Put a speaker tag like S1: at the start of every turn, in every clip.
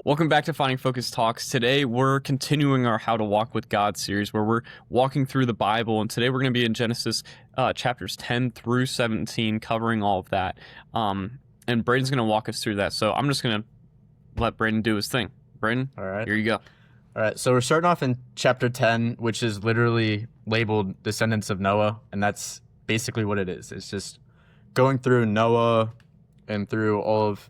S1: Welcome back to Finding Focus Talks. Today we're continuing our How to Walk with God series where we're walking through the Bible, and today we're going to be in Genesis chapters 10 through 17, covering all of that. And Braden's going to walk us through that, so I'm just going to let Braden do his thing. Braden,
S2: All right.
S1: here you go.
S2: All right, so we're starting off in chapter 10, which is literally labeled Descendants of Noah, and that's basically what it is. It's just going through Noah and through all of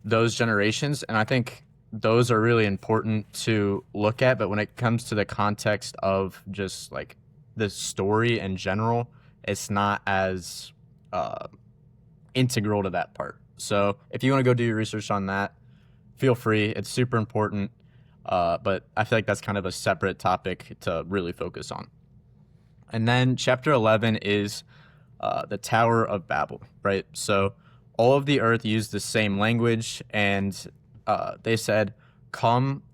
S2: those generations, and I think those are really important to look at, but when it comes to the context of just like the story in general, it's not as integral to that part. So if you want to go do your research on that, feel free. It's super important. But I feel like that's kind of a separate topic to really focus on. And then chapter 11 is the Tower of Babel, right? So all of the earth used the same language, and they said, come,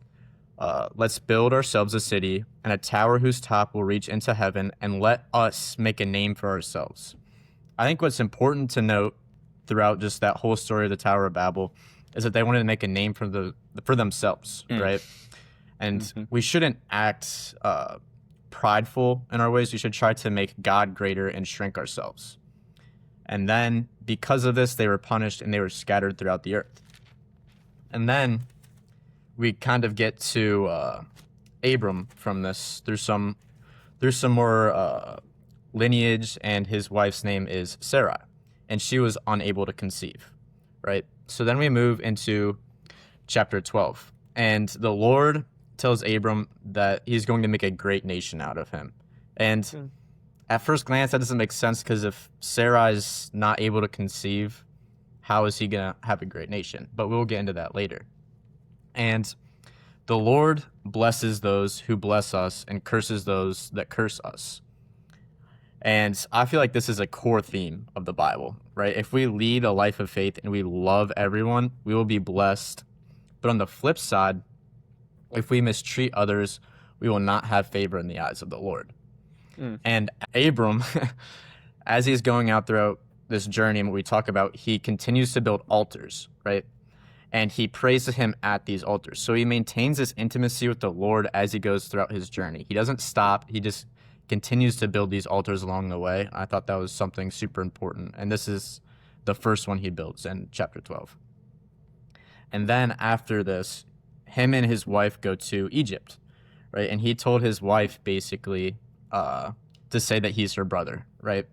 S2: let's build ourselves a city and a tower whose top will reach into heaven, and let us make a name for ourselves. I think what's important to note throughout just that whole story of the Tower of Babel is that they wanted to make a name for themselves, right? And we shouldn't act prideful in our ways. We should try to make God greater and shrink ourselves. And then because of this, they were punished and they were scattered throughout the earth. And then we kind of get to Abram from this through some more lineage, and his wife's name is Sarai, and she was unable to conceive, right? So then we move into chapter 12, and the Lord tells Abram that he's going to make a great nation out of him. And at first glance, that doesn't make sense, because if Sarai's not able to conceive, how is he going to have a great nation? But we'll get into that later. And the Lord blesses those who bless us and curses those that curse us. And I feel like this is a core theme of the Bible, right? If we lead a life of faith and we love everyone, we will be blessed. But on the flip side, if we mistreat others, we will not have favor in the eyes of the Lord. And Abram, as he's going out throughout this journey and what we talk about, he continues to build altars, right? And he prays to him at these altars. So he maintains this intimacy with the Lord as he goes throughout his journey. He doesn't stop. He just continues to build these altars along the way. I thought that was something super important. And this is the first one he builds in chapter 12. And then after this, him and his wife go to Egypt, right? And he told his wife basically to say that he's her brother, right?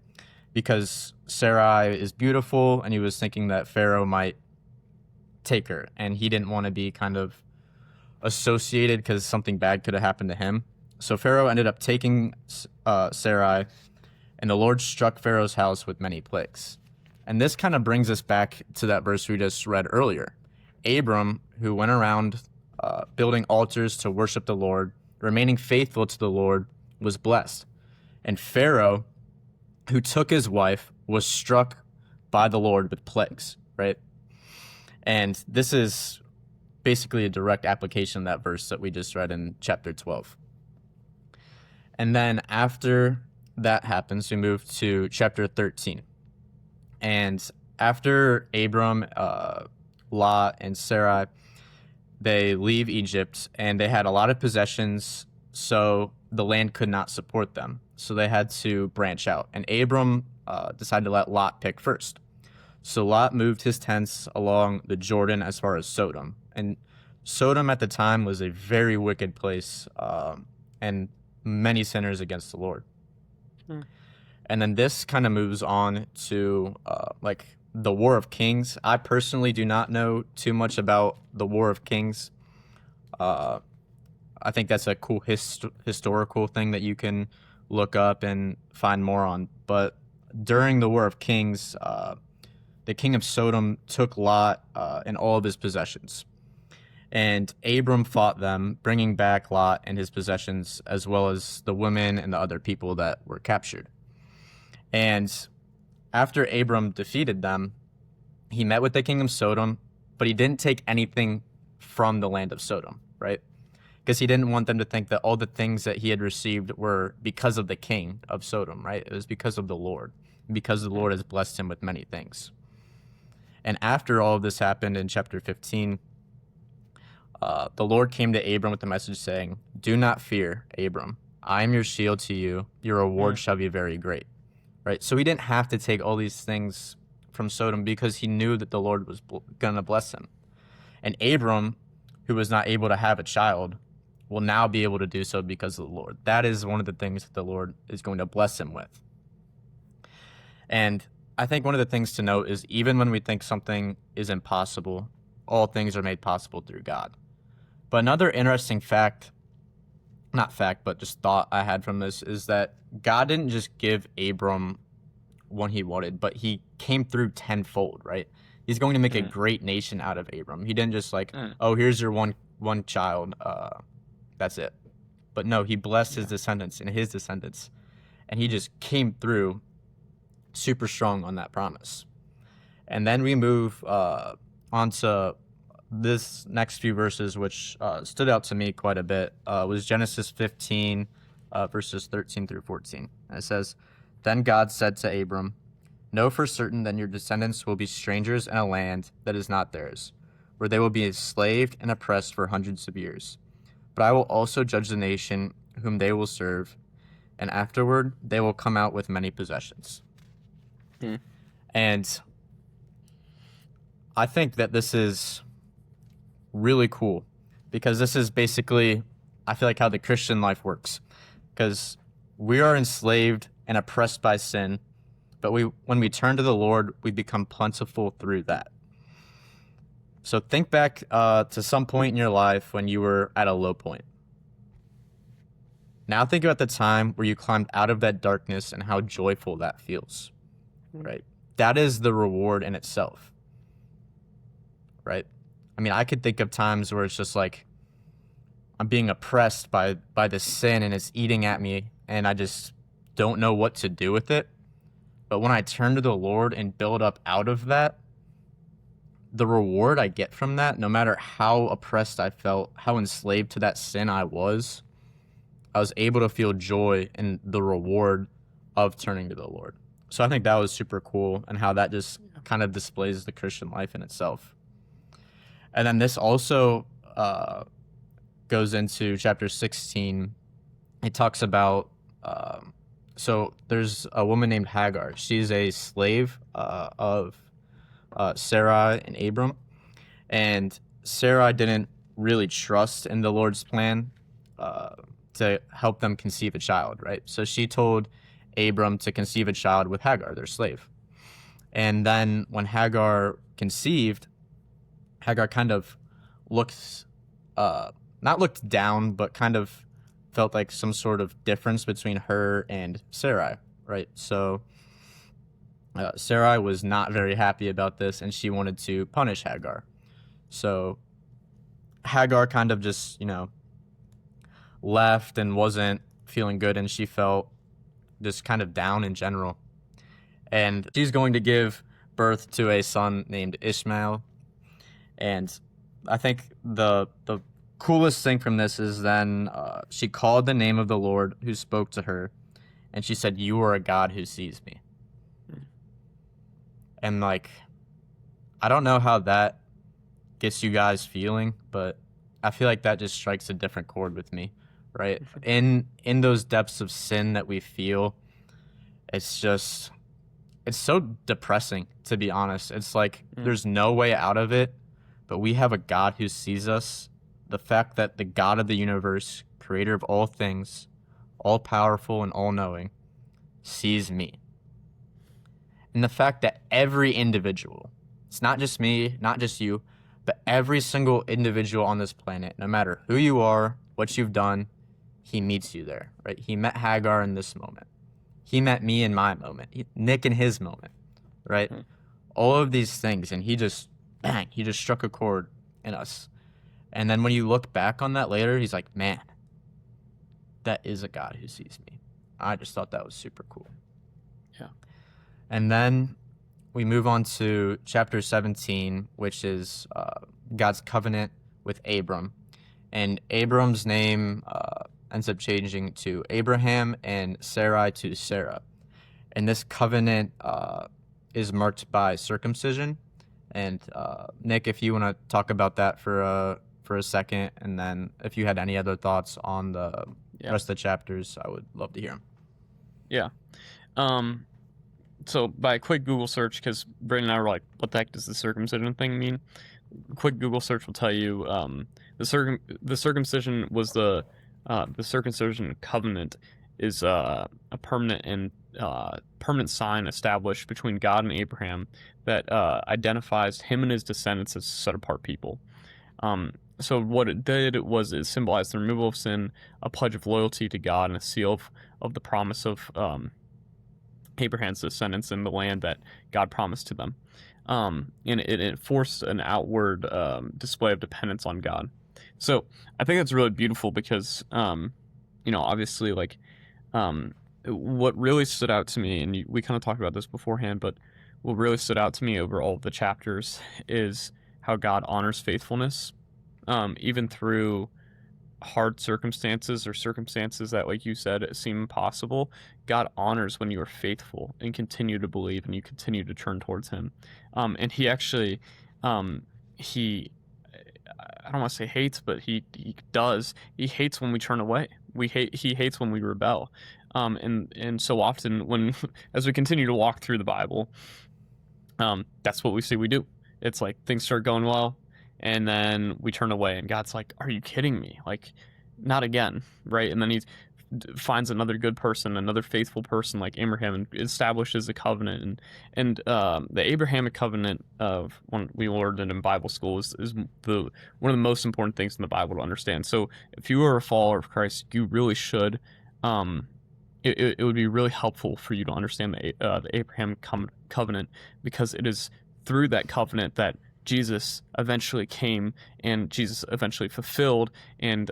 S2: Because Sarai is beautiful, and he was thinking that Pharaoh might take her, and he didn't want to be kind of associated because something bad could have happened to him. So Pharaoh ended up taking Sarai, and the Lord struck Pharaoh's house with many plagues. And this kind of brings us back to that verse we just read earlier. Abram, who went around building altars to worship the Lord, remaining faithful to the Lord, was blessed. And Pharaoh, who took his wife, was struck by the Lord with plagues, right? And this is basically a direct application of that verse that we just read in chapter 12. And then after that happens, we move to chapter 13. And after Abram, Lot, and Sarai, they leave Egypt, and they had a lot of possessions, so the land could not support them. So they had to branch out. And Abram decided to let Lot pick first. So Lot moved his tents along the Jordan as far as Sodom. And Sodom at the time was a very wicked place, and many sinners against the Lord. And then this kind of moves on to like the War of Kings. I personally do not know too much about the War of Kings. I think that's a cool historical thing that you can look up and find more on. But during the War of Kings, the king of Sodom took Lot and all of his possessions. And Abram fought them, bringing back Lot and his possessions, as well as the women and the other people that were captured. And after Abram defeated them, he met with the king of Sodom, but he didn't take anything from the land of Sodom, right? Because he didn't want them to think that all the things that he had received were because of the king of Sodom, right? It was because of the Lord, because the Lord has blessed him with many things. And after all of this happened in chapter 15, the Lord came to Abram with a message saying, "Do not fear, Abram. I am your shield to you. Your reward shall be very great." Right? So he didn't have to take all these things from Sodom because he knew that the Lord was going to bless him. And Abram, who was not able to have a child, will now be able to do so because of the Lord. That is one of the things that the Lord is going to bless him with. And I think one of the things to note is even when we think something is impossible, all things are made possible through God. But another interesting not fact, but just thought I had from this is that God didn't just give Abram what he wanted, but he came through tenfold, right? He's going to make a great nation out of Abram. He didn't just like, oh, here's your one child, that's it. But no, he blessed his descendants and his descendants, and he just came through super strong on that promise. And then we move on to this next few verses, which stood out to me quite a bit, was Genesis 15, verses 13 through 14. And it says, "Then God said to Abram, 'Know for certain that your descendants will be strangers in a land that is not theirs, where they will be enslaved and oppressed for hundreds of years. But I will also judge the nation whom they will serve, and afterward they will come out with many possessions.'" And I think that this is really cool because this is basically, I feel like, how the Christian life works. Because we are enslaved and oppressed by sin, but when we turn to the Lord, we become plentiful through that. So think back to some point in your life when you were at a low point. Now think about the time where you climbed out of that darkness and how joyful that feels, right? That is the reward in itself, right? I mean, I could think of times where it's just like I'm being oppressed by this sin and it's eating at me and I just don't know what to do with it. But when I turn to the Lord and build up out of that, the reward I get from that, no matter how oppressed I felt, how enslaved to that sin I was able to feel joy in the reward of turning to the Lord. So I think that was super cool and how that just kind of displays the Christian life in itself. And then this also goes into chapter 16. It talks about, so there's a woman named Hagar. She's a slave of Sarai and Abram. And Sarai didn't really trust in the Lord's plan to help them conceive a child, right? So she told Abram to conceive a child with Hagar, their slave. And then when Hagar conceived, Hagar kind of looked, not looked down, but kind of felt like some sort of difference between her and Sarai, right? So Sarai was not very happy about this, and she wanted to punish Hagar. So Hagar kind of just, left and wasn't feeling good, and she felt just kind of down in general. And she's going to give birth to a son named Ishmael. And I think the coolest thing from this is then she called the name of the Lord who spoke to her, and she said, "You are a God who sees me." And like, I don't know how that gets you guys feeling, but I feel like that just strikes a different chord with me, right? In those depths of sin that we feel, it's so depressing, to be honest. It's like there's no way out of it, but we have a God who sees us. The fact that the God of the universe, creator of all things, all powerful and all knowing, sees me. And the fact that every individual, it's not just me, not just you, but every single individual on this planet, no matter who you are, what you've done, he meets you there, right? He met Hagar in this moment. He met me in my moment, Nick in his moment, right? All of these things, and he just struck a chord in us. And then when you look back on that later, he's like, man, that is a God who sees me. I just thought that was super cool.
S1: Yeah.
S2: And then we move on to chapter 17, which is God's covenant with Abram. And Abram's name ends up changing to Abraham and Sarai to Sarah. And this covenant is marked by circumcision. And Nick, if you want to talk about that for for a second, and then if you had any other thoughts on the
S1: Yeah.
S2: rest of the chapters, I would love to hear them.
S1: Yeah. So by a quick Google search, because Braden and I were like, what the heck does the circumcision thing mean? Quick Google search will tell you the circumcision was the circumcision covenant is a permanent sign established between God and Abraham that identifies him and his descendants as set apart people. So what it did was it symbolized the removal of sin, a pledge of loyalty to God, and a seal of the promise of Abraham's descendants in the land that God promised to them. And it forced an outward display of dependence on God. So I think that's really beautiful because, obviously, like, what really stood out to me, and we kind of talked about this beforehand, but what really stood out to me over all of the chapters is how God honors faithfulness, even through hard circumstances or circumstances that, like you said, seem impossible. God honors when you are faithful and continue to believe and you continue to turn towards him. And he actually, he, I don't want to say hates, but he does. He hates when we turn away. He hates when we rebel. And so often when, as we continue to walk through the Bible, that's what we see we do. It's like things start going well, and then we turn away, and God's like, are you kidding me? Like, not again, right? And then he finds another good person, another faithful person like Abraham, and establishes a covenant. And the Abrahamic covenant of when we learned it in Bible school is one of the most important things in the Bible to understand. So if you are a follower of Christ, you really should. It would be really helpful for you to understand the Abrahamic covenant, because it is through that covenant that Jesus eventually came and Jesus eventually fulfilled, and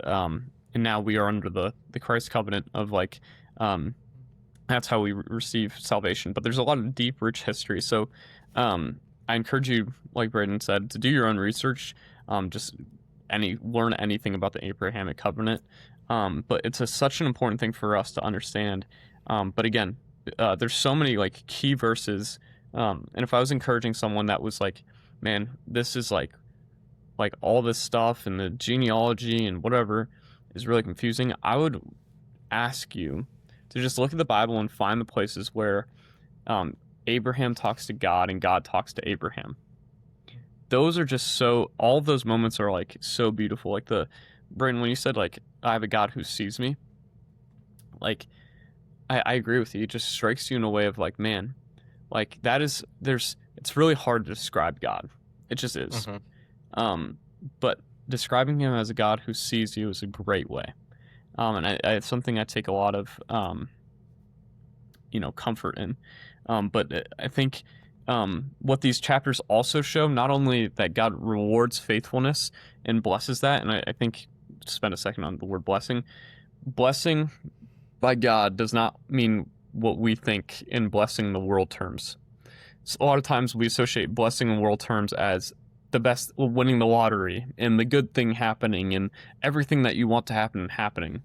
S1: now we are under the Christ covenant of like that's how we receive salvation. But there's a lot of deep, rich history. So I encourage you, like Braden said, to do your own research. Just learn anything about the Abrahamic covenant. But it's such an important thing for us to understand. But again, there's so many like key verses. And if I was encouraging someone that was like, man, this is like all this stuff and the genealogy and whatever is really confusing, I would ask you to just look at the Bible and find the places where Abraham talks to God and God talks to Abraham. Those are just all of those moments are like so beautiful. Like Braden, when you said like, I have a God who sees me, like, I agree with you. It just strikes you in a way of like, man, like it's really hard to describe God. It just is.
S2: Mm-hmm.
S1: But describing him as a God who sees you is a great way. And it's something I take a lot of, comfort in. But I think what these chapters also show, not only that God rewards faithfulness and blesses that, and I think spend a second on the word blessing. Blessing by God does not mean what we think in blessing the world terms. So a lot of times we associate blessing in world terms as the best, winning the lottery and the good thing happening and everything that you want to happen happening.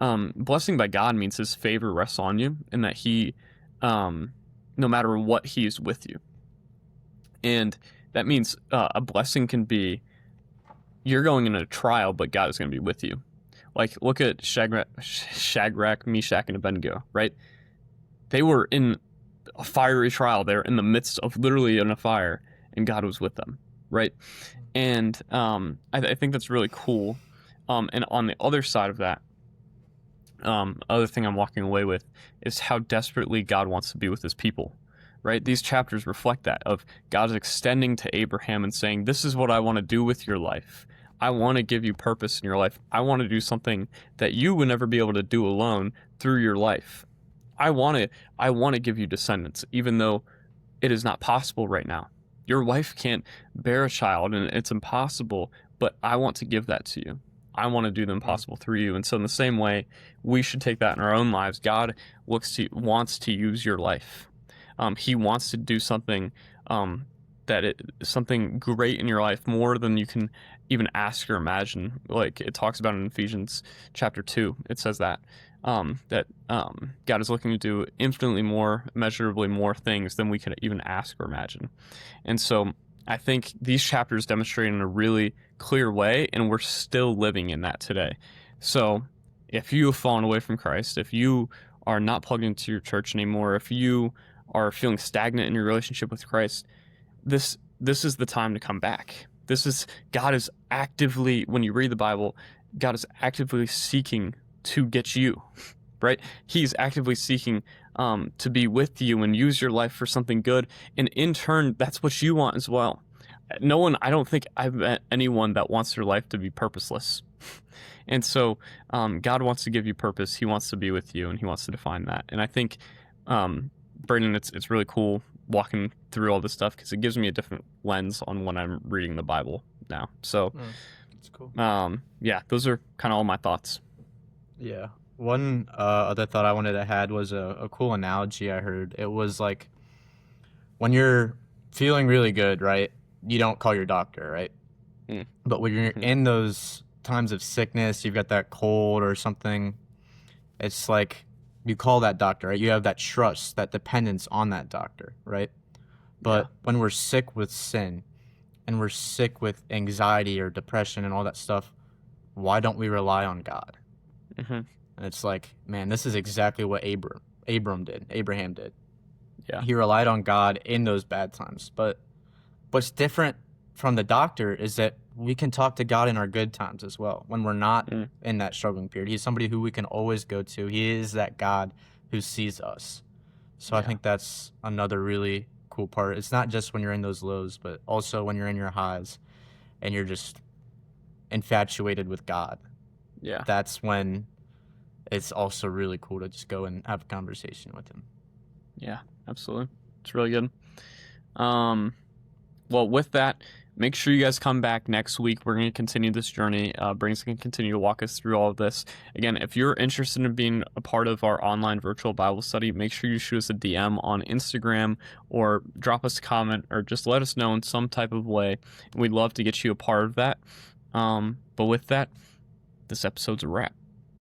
S1: Blessing by God means his favor rests on you, and that he, no matter what, he is with you. And that means a blessing can be you're going in a trial, but God is going to be with you. Like, look at Shadrach, Meshach, and Abednego, right? They were in a fiery trial. They're in the midst of literally in a fire, and God was with them, right? And I think that's really cool. And on the other side of that, other thing I'm walking away with is how desperately God wants to be with his people, right? These chapters reflect that, of God extending to Abraham and saying, this is what I want to do with your life. I want to give you purpose in your life. I want to do something that you would never be able to do alone through your life. I want to give you descendants, even though it is not possible right now. Your wife can't bear a child and it's impossible, but I want to give that to you. I want to do the impossible through you. And so in the same way, we should take that in our own lives. God wants to use your life. He wants to do something something great in your life, more than you can even ask or imagine. Like it talks about in Ephesians chapter 2, it says that God is looking to do infinitely more, immeasurably more things than we can even ask or imagine. And so I think these chapters demonstrate in a really clear way, and we're still living in that today. So if you have fallen away from Christ, if you are not plugged into your church anymore, if you are feeling stagnant in your relationship with Christ, this is the time to come back. God is actively, when you read the Bible, God is actively seeking to get you, right? He's actively seeking to be with you and use your life for something good. And in turn, that's what you want as well. I don't think I've met anyone that wants their life to be purposeless. And so God wants to give you purpose. He wants to be with you, and he wants to define that. And I think, Braden, it's really cool walking through all this stuff because it gives me a different lens on when I'm reading the Bible now. So,
S2: That's cool.
S1: Yeah, those are kind of all my thoughts.
S2: Yeah. One other thought I wanted to add was a cool analogy I heard. It was like when you're feeling really good, right? You don't call your doctor, right?
S1: Mm.
S2: But when you're in those times of sickness, you've got that cold or something, it's like you call that doctor, right? You have that trust, that dependence on that doctor, right? But when we're sick with sin and we're sick with anxiety or depression and all that stuff, why don't we rely on God?
S1: Mm-hmm.
S2: And it's like, man, this is exactly what Abraham did.
S1: Yeah.
S2: He relied on God in those bad times. But what's different from the doctor is that we can talk to God in our good times as well. When we're not in that struggling period, he's somebody who we can always go to. He is that God who sees us. So I think that's another really cool part. It's not just when you're in those lows, but also when you're in your highs and you're just infatuated with God.
S1: Yeah.
S2: That's when it's also really cool to just go and have a conversation with him.
S1: Yeah, absolutely. It's really good. Well, with that, make sure you guys come back next week. We're going to continue this journey. Braden's going to continue to walk us through all of this. Again, if you're interested in being a part of our online virtual Bible study, make sure you shoot us a DM on Instagram or drop us a comment or just let us know in some type of way. We'd love to get you a part of that. But with that, this episode's a wrap.